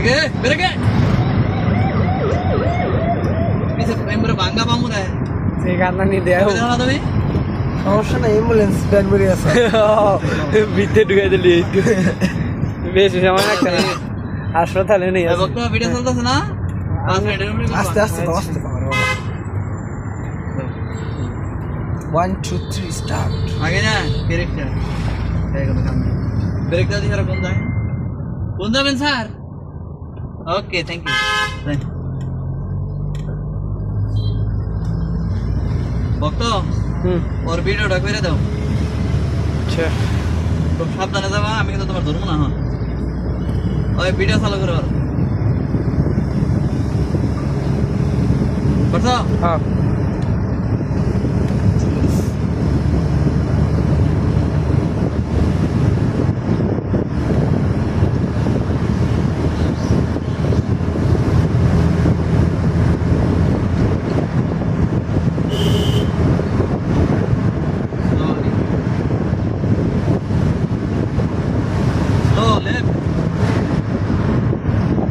বেরগে বেরগে পিছে প্রেমরে ভাঙ্গা পামু রে সেই কান্না নি দেও না তুমি সমস্যা না অ্যাম্বুলেন্স ব্যান বেরিয়ে আছে ভিতরে ঢুকে দিলি বেশি সময় লাগছে না হাসপাতালে নেই আছে বক্তা ভিডিও চলতেছে না 5 মিনিটের উপরে আস্তে আস্তে আস্তে পারো 1 2 3 স্টার্ট আগে না ব্রেকটা দেখো কাম ব্রেকটা দিয়ে কোন যাবেন স্যার ওকে থ্যাংক ইউ বক্তা ওর ভিডিওটা করে দাও আচ্ছা খুব সাবধানে যাবা আমি কিন্তু তোমার ধরবো না হ্যাঁ ওই ভিডিও চালু করে বর্ষা হ্যাঁ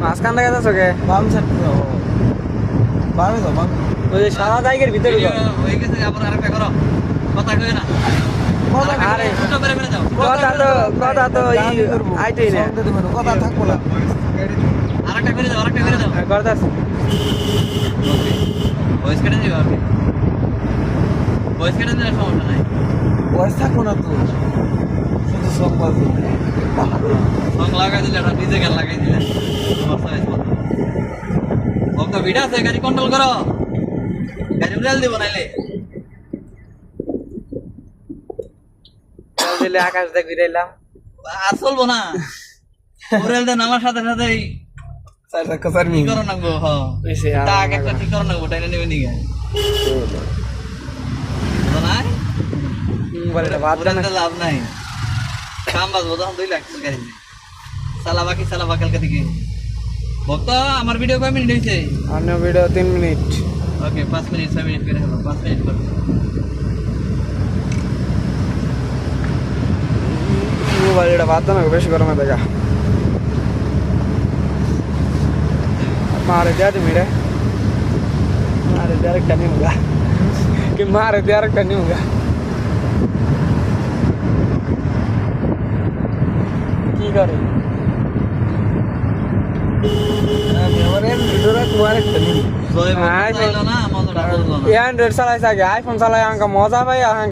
মাঝখান থেকে যাচ্ছ কে বাম সাইড বামে যাও বাম ওই যে সাদা জায়গার ভিতরে যাও হয়ে গেছে আবার আরেকটা করো কথা কই না আরে ছোট করে ফেলে দাও কথা তো আইতেই না কথা থাকবো না আরেকটা করে দাও করতাছ ভয়েস কেটে দিও আপনি ভয়েস কেটে দিলে সমস্যা নাই ভয়েস থাকবো না তো শুধু সব বাজবে সং লাগাই দিলে একটা ডিজে গান লাগাই দিলে বক্তা ভিডিও আছে গাড়ি কন্ট্রোল করো গাড়ি উড়াল দিব নাইলে দিলে আকাশ দেখ ঘুরাইলাম আর চলবো না উড়াল দেন আমার সাথে সাথেই স্যার কসার মি কি করো না গো হ্যাঁ এসে টাক একটা ঠিক করো না গো টাইনে নেবে নি গাড়ি না বলে বাদ উড়াল দিলে লাভ নাই কাম বাজবো তখন 2 লাখ গাড়ি চালা বাকি কালকে থেকে বক্তা আমার ভিডিও কয় মিনিট হয়েছে অন্য video 3 minute okay 5 minute 6 minute করে হলো 5 মিনিট করে মোবাইলটা বাদ দাও না বেশি গরমে দেখা मारे दिया मेरे मारे दिया रखा नहीं होगा कि मारे दिया रखा नहीं होगा की करे আইফোন না মজাটা বুঝলো না ये 100 साल ऐसा गया आईफोन साला यहाँ का मौजा भाई यहाँ